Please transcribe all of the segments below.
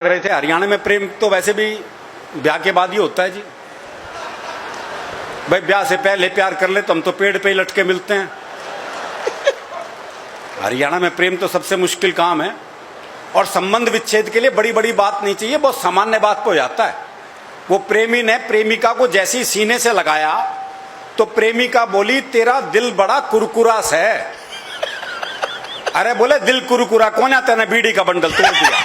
रहे थे हरियाणा में प्रेम तो वैसे भी ब्याह के बाद ही होता है जी। भाई ब्याह से पहले प्यार कर ले तो हम तो पेड़ पे ही लटके मिलते हैं। हरियाणा में प्रेम तो सबसे मुश्किल काम है और संबंध विच्छेद के लिए बड़ी बड़ी बात नहीं चाहिए, बहुत सामान्य बात पे हो जाता है। वो प्रेमी ने प्रेमिका को जैसे ही सीने से लगाया तो प्रेमिका बोली तेरा दिल बड़ा कुरकुरा सा है। अरे बोले दिल कुरकुरा कौन आता है ना, बीड़ी का बंडल तोड़ दिया।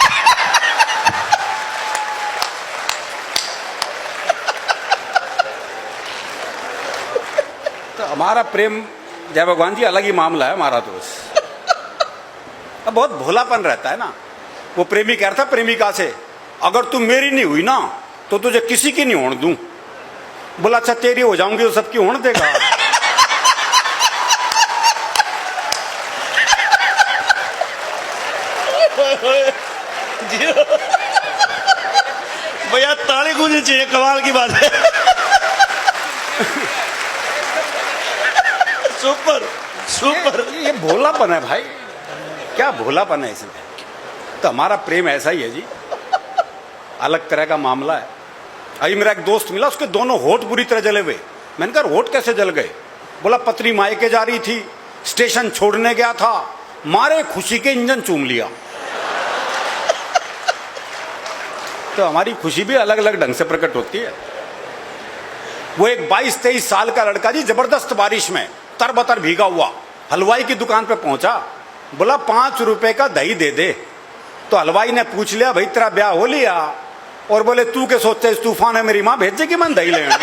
तो हमारा प्रेम जय भगवान जी अलग ही मामला है हमारा। तो अब बहुत भोलापन रहता है ना। वो प्रेमी कह रहा था प्रेमिका से अगर तू मेरी नहीं हुई ना तो तुझे किसी की नहीं होने दूं। बोला अच्छा तेरी हो जाऊंगी तो सबकी होने देगा। भैया ताली गूंजनी चाहिए, कमाल की बात है। Super super. ये भोलापन है भाई, क्या भोलापन है इसमें। तो हमारा प्रेम ऐसा ही है जी, अलग तरह का मामला है। अभी मेरा एक दोस्त मिला, उसके दोनों होठ बुरी तरह जले हुए। मैंने कहा होठ कैसे जल गए? बोला पत्नी मायके जा रही थी, स्टेशन छोड़ने गया था, मारे खुशी के इंजन चूम लिया। तो हमारी खुशी भी अलग अलग ढंग से प्रकट होती है। वो एक 22-23 साल का लड़का जी जबरदस्त बारिश में तरबतर भीगा हुआ हलवाई की दुकान पे पहुंचा। बोला 5 रुपए का दही दे दे। तो हलवाई ने पूछ लिया भाई तेरा ब्याह हो लिया? और बोले तू के सोचते इस तूफान है मेरी मां भेजेगी मन दही लेने।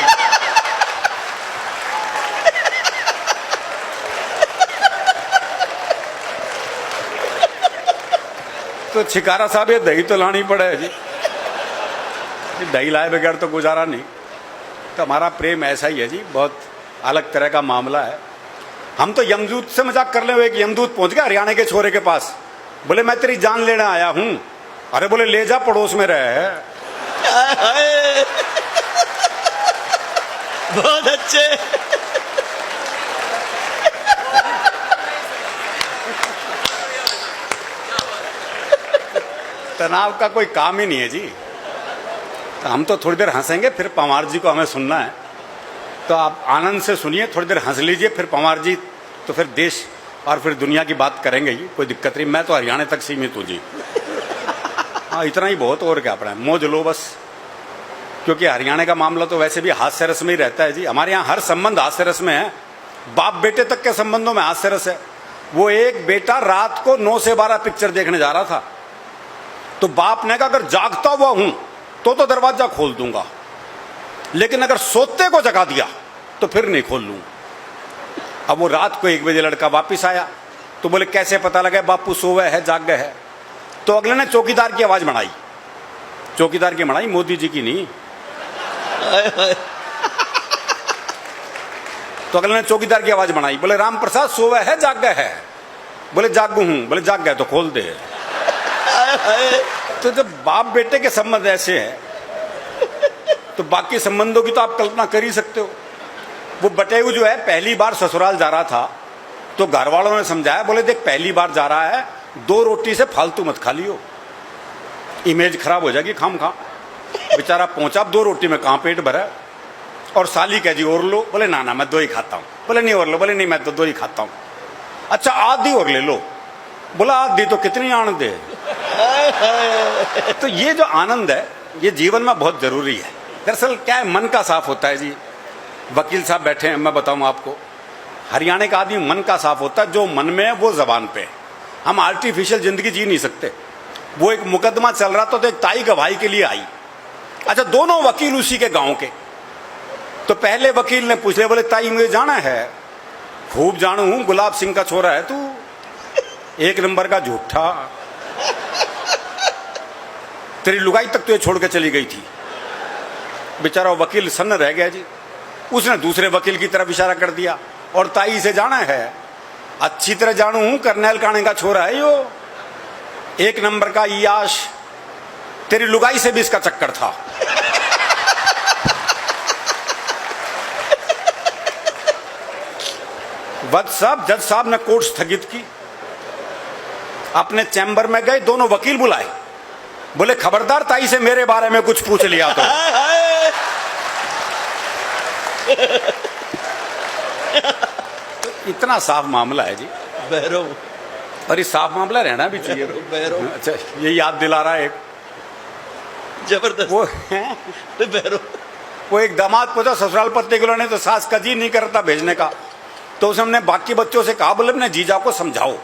तो छिकारा साहब ये दही तो लानी पड़े जी, दही लाए बगैर तो गुजारा नहीं। तो हमारा प्रेम ऐसा ही है जी, बहुत अलग तरह का मामला है। हम तो यमदूत से मजाक कर ले, एक यमदूत पहुंच गया हरियाणा के छोरे के पास। बोले मैं तेरी जान लेने आया हूं। अरे बोले ले जा पड़ोस में रहे। बहुत अच्छे। तनाव का कोई काम ही नहीं है जी। तो हम तो थोड़ी देर हंसेंगे, फिर पंवार जी को हमें सुनना है। तो आप आनंद से सुनिए, थोड़ी देर हंस लीजिए, फिर पंवार जी तो फिर देश और फिर दुनिया की बात करेंगे ही, कोई दिक्कत नहीं। मैं तो हरियाणा तक सीमित हूँ जी। हाँ इतना ही बहुत, और क्या पड़ा, मौज लो बस। क्योंकि हरियाणा का मामला तो वैसे भी हास्य रस में ही रहता है जी। हमारे यहाँ हर संबंध हास्य रस में है, बाप बेटे तक के संबंधों में हास्य रस है। वो एक बेटा रात को 9 से 12 पिक्चर देखने जा रहा था, तो बाप ने कहा अगर जागता हुआ हूं तो दरवाजा खोल दूंगा, लेकिन अगर सोते को जगा दिया तो फिर नहीं खोल लूंगा। अब वो रात को 1 बजे लड़का वापिस आया, तो बोले कैसे पता लगा बापू सोवे है जाग गए है? तो अगले ने चौकीदार की आवाज बनाई। चौकीदार की बनाई, मोदी जी की नहीं। तो अगले ने चौकीदार की आवाज बनाई, बोले राम प्रसाद सोवे है जाग गए है? बोले जागू हूं। बोले जाग गए तो खोल दे। तो जब बाप बेटे के संबंध ऐसे हैं तो बाकी संबंधों की तो आप कल्पना कर ही सकते हो। वो बटेऊ जो है पहली बार ससुराल जा रहा था, तो घर वालों ने समझाया, बोले देख पहली बार जा रहा है, 2 रोटी से फालतू मत खा लियो, इमेज खराब हो जाएगी खाम खा। बेचारा पहुंचा, 2 रोटी में कहां पेट भरा। और साली कह जी और लो। बोले ना ना मैं 2 ही खाता हूं। बोले नहीं और लो। बोले नहीं मैं तो 2 ही खाता हूं। अच्छा आधी और ले लो। बोला आधी तो कितनी आनंद है। तो ये जो आनंद है ये जीवन में बहुत जरूरी है। दरअसल क्या है, मन का साफ होता है जी। वकील साहब बैठे हैं, मैं बताऊं आपको, हरियाणा का आदमी मन का साफ होता है। जो मन में है वो जबान पे है। हम आर्टिफिशियल जिंदगी जी नहीं सकते। वो एक मुकदमा चल रहा था, तो एक ताई गवाही के लिए आई। अच्छा दोनों वकील उसी के गांव के। तो पहले वकील ने पूछ लिया, बोले ताई मुझे जाना है? खूब जानू हूं, गुलाब सिंह का छोरा है तू, 1 नंबर का झूठा, तेरी लुगाई तक तुझे छोड़ के चली गई थी। बेचारा वकील सन्न रह गया जी। उसने दूसरे वकील की तरफ इशारा कर दिया, और ताई से जाना है? अच्छी तरह जानू हूं, करनैल काणे का छोरा है यो, 1 नंबर का इयाश, तेरी लुगाई से भी इसका चक्कर था। वक्त साहब, जज साहब ने कोर्ट स्थगित की, अपने चैम्बर में गए, दोनों वकील बुलाए, बोले खबरदार ताई से मेरे बारे में कुछ पूछ लिया तो। हाय, हाय। इतना साफ मामला है जी, भैरव और ये साफ मामला रहना भी चाहिए। भैरव अच्छा, ये याद दिला रहा है एक जबरदस्त वो भैरव। वो एक दामाद पूछा ससुराल पत्नी के ने तो सास का जी नहीं करता भेजने का, तो उसने हमने बाकी बच्चों से कहा बोले अपने जीजा को समझाओ,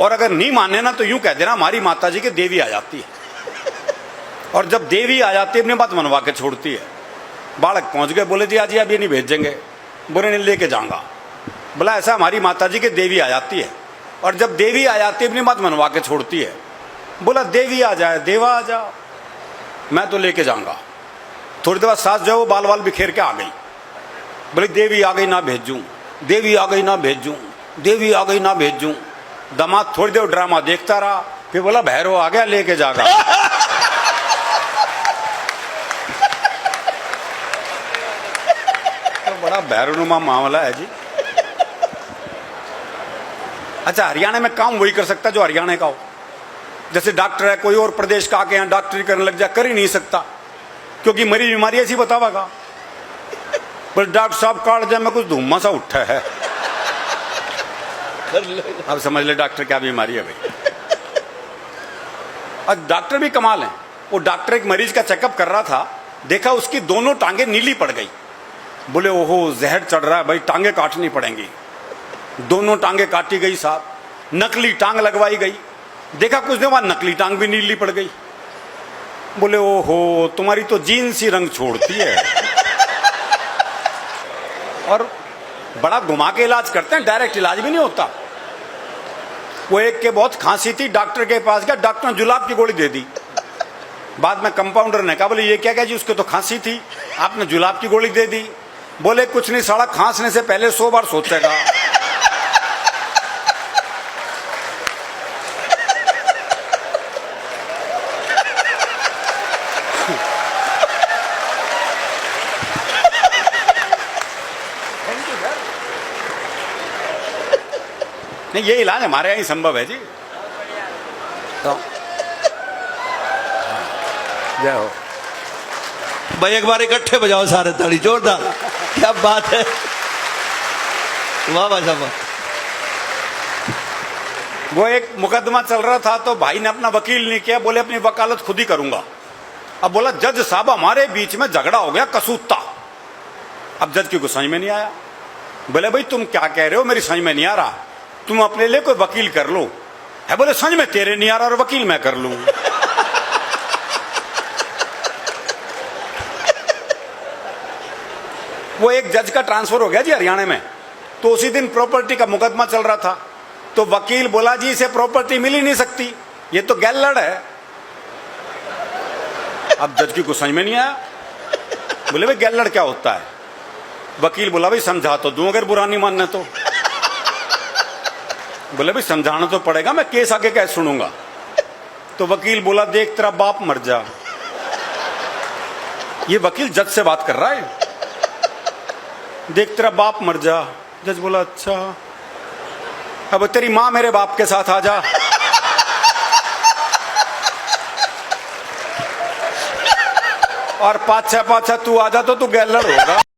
और अगर नहीं माने ना तो यूं कह देना हमारी माता जी की देवी आ जाती है, और जब देवी आ जाती है अपनी बात मनवा के छोड़ती है। बालक पहुंच गए, बोले जी आज अभी नहीं भेजेंगे, बोले नहीं लेके जाऊंगा। बोला ऐसा हमारी माता जी की देवी आ जाती है, और जब देवी आ जाती है अपनी बात मनवा के छोड़ती है। बोला देवी आ जाए देवा आ जाओ, मैं तो लेके जाऊंगा। थोड़ी देर बाद सास जो है वो बाल बाल बिखेर के आ गई, बोले देवी आ गई ना भेजूं, देवी आ गई ना भेजूं, देवी आ गई ना भेजूं। दामाद थोड़ी देर ड्रामा देखता रहा, फिर बोला भैरव आ गया लेके जागा। तो बड़ा भैरवनुमा मामला है जी। अच्छा, हरियाणा में काम वही कर सकता जो हरियाणा का हो। जैसे डॉक्टर है, कोई और प्रदेश का आके यहाँ डॉक्टरी करने लग जाए, कर ही नहीं सकता, क्योंकि मरी बीमारी ऐसी बतावागा। पर डॉक्टर साहब काट जाए में कुछ धुम्मा सा उठा है, अब समझ ले डॉक्टर क्या बीमारी है भाई। अब डॉक्टर भी कमाल है। वो डॉक्टर एक मरीज का चेकअप कर रहा था, देखा उसकी दोनों टांगे नीली पड़ गई। बोले ओहो जहर चढ़ रहा है भाई, टांगे काटनी पड़ेंगी। दोनों टांगे काटी गई साहब, नकली टांग लगवाई गई। देखा कुछ देर बाद नकली टांग भी नीली पड़ गई। बोले ओहो तुम्हारी तो जीन्स ही रंग छोड़ती है। और बड़ा घुमा के इलाज करते हैं, डायरेक्ट इलाज भी नहीं होता। वो एक के बहुत खांसी थी, डॉक्टर के पास गया, डॉक्टर ने जुलाब की गोली दे दी। बाद में कंपाउंडर ने कहा बोले ये क्या जी, उसके तो खांसी थी, आपने जुलाब की गोली दे दी। बोले कुछ नहीं साला, खांसने से पहले 100 बार सोचेगा। नहीं ये इलाज हमारे यहाँ ही संभव है जी। तो जय हो भाई, एक बार इकट्ठे बजाओ सारे ताली, जोरदार। क्या बात है, वाह वाह वाह। वो एक मुकदमा चल रहा था, तो भाई ने अपना वकील नहीं किया, बोले अपनी वकालत खुद ही करूंगा। अब बोला जज साहब हमारे बीच में झगड़ा हो गया कसूता। अब जज की कुछ समझ में नहीं आया। बोले भाई तुम क्या कह रहे हो, मेरी समझ में नहीं आ रहा, तुम अपने लिए कोई वकील कर लो। है बोले समझ में तेरे नहीं आ रहा और वकील मैं कर लूं। वो एक जज का ट्रांसफर हो गया जी हरियाणा में, तो उसी दिन प्रॉपर्टी का मुकदमा चल रहा था। तो वकील बोला जी इसे प्रॉपर्टी मिल ही नहीं सकती, ये तो गैलड़ है। अब जज की कुछ समझ में नहीं आया। बोले भाई गैलड़ क्या होता है। वकील बोला भाई समझा तो दूं अगर बुरा नहीं मानना तो। बोले भाई समझाना तो पड़ेगा, मैं केस आगे कैसे सुनूंगा। तो वकील बोला देख तेरा बाप मर जा। ये वकील जज से बात कर रहा है, देख तेरा बाप मर जा। जज बोला अच्छा, अब तेरी मां मेरे बाप के साथ आ जा। और पाछा पाछा तू आ जा तो तू गैलड़ होगा।